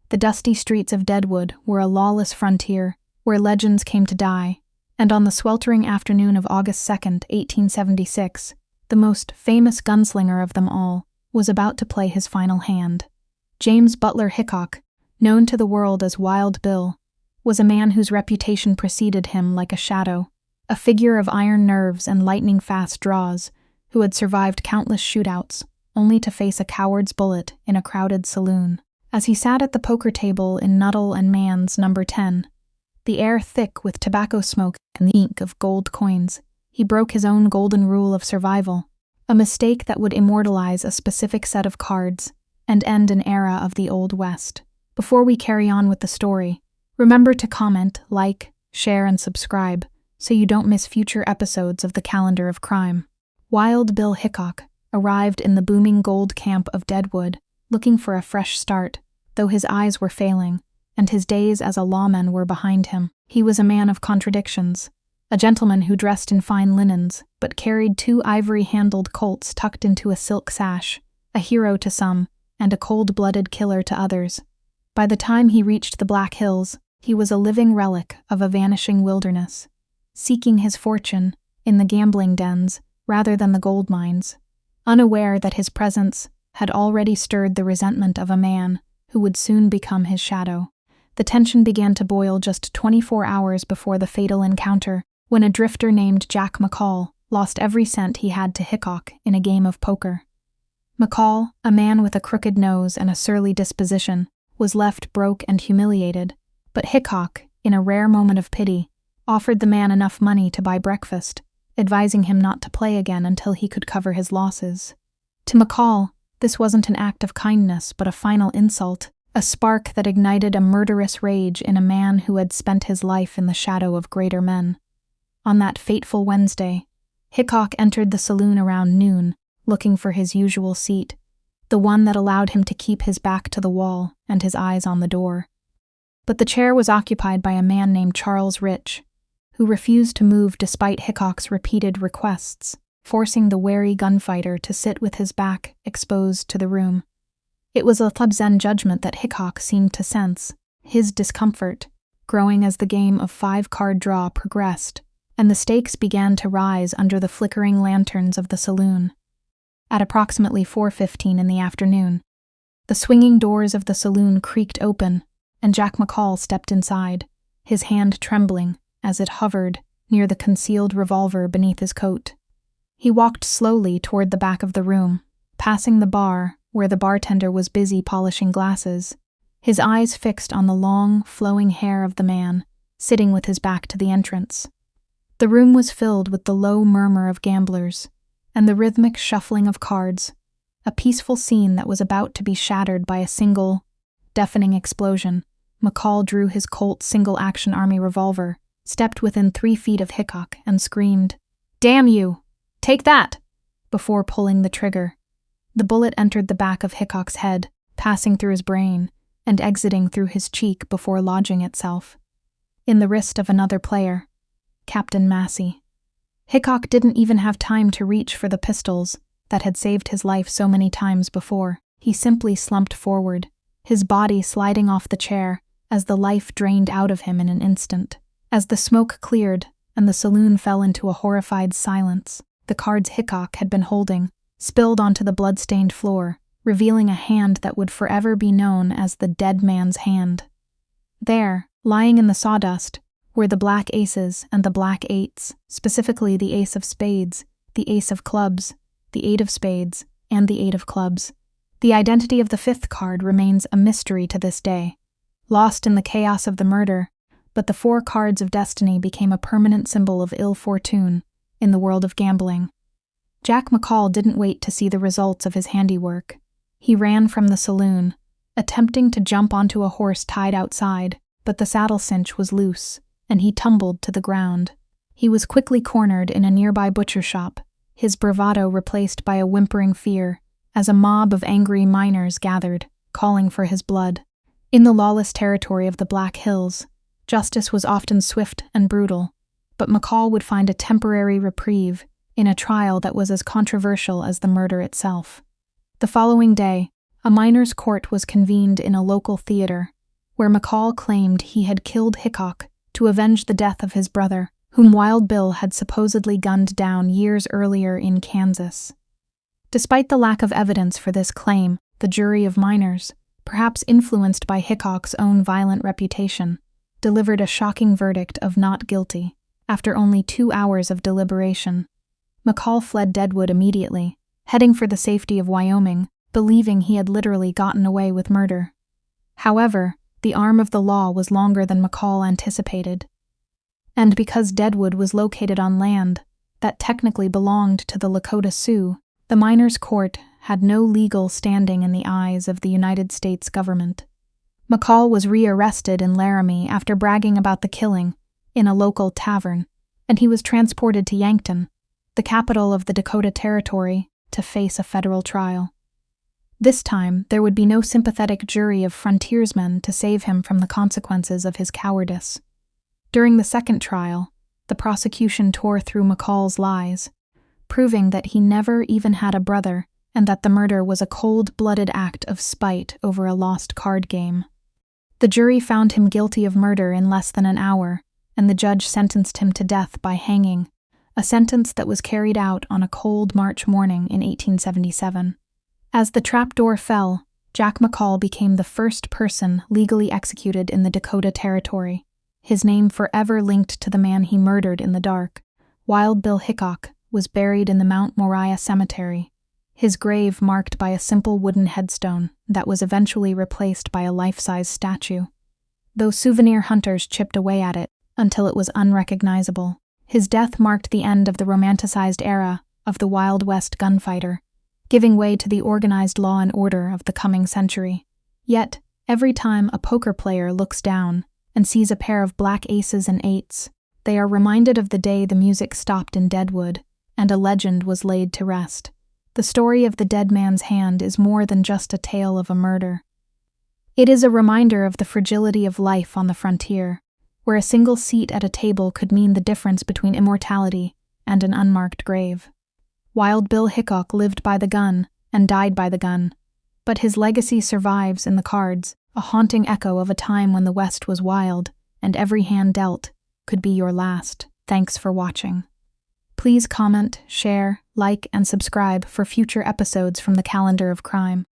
The dusty streets of Deadwood were a lawless frontier where legends came to die, and on the sweltering afternoon of August 2nd, 1876, the most famous gunslinger of them all was about to play his final hand. James Butler Hickok, known to the world as Wild Bill, was a man whose reputation preceded him like a shadow, a figure of iron nerves and lightning-fast draws who had survived countless shootouts only to face a coward's bullet in a crowded saloon. As he sat at the poker table in Nuttall and Mann's number 10, the air thick with tobacco smoke and the ink of gold coins, he broke his own golden rule of survival, a mistake that would immortalize a specific set of cards and end an era of the Old West. Before we carry on with the story, remember to comment, like, share, and subscribe so you don't miss future episodes of the Calendar of Crime. Wild Bill Hickok arrived in the booming gold camp of Deadwood looking for a fresh start, though his eyes were failing and his days as a lawman were behind him. He was a man of contradictions, a gentleman who dressed in fine linens but carried 2 ivory-handled Colts tucked into a silk sash, a hero to some and a cold-blooded killer to others. By the time he reached the Black Hills, he was a living relic of a vanishing wilderness, seeking his fortune in the gambling dens rather than the gold mines, unaware that his presence had already stirred the resentment of a man who would soon become his shadow. The tension began to boil just 24 hours before the fatal encounter, when a drifter named Jack McCall lost every cent he had to Hickok in a game of poker. McCall, a man with a crooked nose and a surly disposition, was left broke and humiliated, but Hickok, in a rare moment of pity, offered the man enough money to buy breakfast, advising him not to play again until he could cover his losses. To McCall, this wasn't an act of kindness but a final insult, a spark that ignited a murderous rage in a man who had spent his life in the shadow of greater men. On that fateful Wednesday, Hickok entered the saloon around noon, looking for his usual seat, the one that allowed him to keep his back to the wall and his eyes on the door. But the chair was occupied by a man named Charles Rich, who refused to move despite Hickok's repeated requests, forcing the wary gunfighter to sit with his back exposed to the room. It was a Zen judgment that Hickok seemed to sense, his discomfort growing as the game of 5-card draw progressed, and the stakes began to rise under the flickering lanterns of the saloon. At approximately 4:15 in the afternoon, the swinging doors of the saloon creaked open, and Jack McCall stepped inside, his hand trembling as it hovered near the concealed revolver beneath his coat. He walked slowly toward the back of the room, passing the bar where the bartender was busy polishing glasses, his eyes fixed on the long, flowing hair of the man, sitting with his back to the entrance. The room was filled with the low murmur of gamblers and the rhythmic shuffling of cards, a peaceful scene that was about to be shattered by a single, deafening explosion. McCall drew his Colt single-action army revolver, stepped within 3 feet of Hickok, and screamed, "Damn you! Take that!" before pulling the trigger. The bullet entered the back of Hickok's head, passing through his brain and exiting through his cheek before lodging itself in the wrist of another player, Captain Massey. Hickok didn't even have time to reach for the pistols that had saved his life so many times before. He simply slumped forward, his body sliding off the chair as the life drained out of him in an instant. As the smoke cleared and the saloon fell into a horrified silence, the cards Hickok had been holding spilled onto the blood-stained floor, revealing a hand that would forever be known as the dead man's hand. There, lying in the sawdust, were the black aces and the black eights, specifically the ace of spades, the ace of clubs, the 8 of spades, and the 8 of clubs. The identity of the 5th card remains a mystery to this day, lost in the chaos of the murder, but the 4 cards of destiny became a permanent symbol of ill fortune in the world of gambling. Jack McCall didn't wait to see the results of his handiwork. He ran from the saloon, attempting to jump onto a horse tied outside, but the saddle cinch was loose, and he tumbled to the ground. He was quickly cornered in a nearby butcher shop, his bravado replaced by a whimpering fear, as a mob of angry miners gathered, calling for his blood. In the lawless territory of the Black Hills, justice was often swift and brutal, but McCall would find a temporary reprieve in a trial that was as controversial as the murder itself. The following day, a miners' court was convened in a local theater, where McCall claimed he had killed Hickok to avenge the death of his brother, whom Wild Bill had supposedly gunned down years earlier in Kansas. Despite the lack of evidence for this claim, the jury of minors, perhaps influenced by Hickok's own violent reputation, delivered a shocking verdict of not guilty after only 2 hours of deliberation. McCall fled Deadwood immediately, heading for the safety of Wyoming, believing he had literally gotten away with murder. However, the arm of the law was longer than McCall anticipated. And because Deadwood was located on land that technically belonged to the Lakota Sioux, the miners' court had no legal standing in the eyes of the United States government. McCall was rearrested in Laramie after bragging about the killing in a local tavern, and he was transported to Yankton, the capital of the Dakota Territory, to face a federal trial. This time, there would be no sympathetic jury of frontiersmen to save him from the consequences of his cowardice. During the second trial, the prosecution tore through McCall's lies, proving that he never even had a brother and that the murder was a cold-blooded act of spite over a lost card game. The jury found him guilty of murder in less than an hour, and the judge sentenced him to death by hanging, a sentence that was carried out on a cold March morning in 1877. As the trapdoor fell, Jack McCall became the first person legally executed in the Dakota Territory, his name forever linked to the man he murdered in the dark. Wild Bill Hickok was buried in the Mount Moriah Cemetery, his grave marked by a simple wooden headstone that was eventually replaced by a life-size statue. Though souvenir hunters chipped away at it until it was unrecognizable, his death marked the end of the romanticized era of the Wild West gunfighter, giving way to the organized law and order of the coming century. Yet, every time a poker player looks down and sees a pair of black aces and eights, they are reminded of the day the music stopped in Deadwood, and a legend was laid to rest. The story of the dead man's hand is more than just a tale of a murder. It is a reminder of the fragility of life on the frontier, where a single seat at a table could mean the difference between immortality and an unmarked grave. Wild Bill Hickok lived by the gun and died by the gun, but his legacy survives in the cards, a haunting echo of a time when the West was wild and every hand dealt could be your last. Thanks for watching. Please comment, share, like, and subscribe for future episodes from the Calendar of Crime.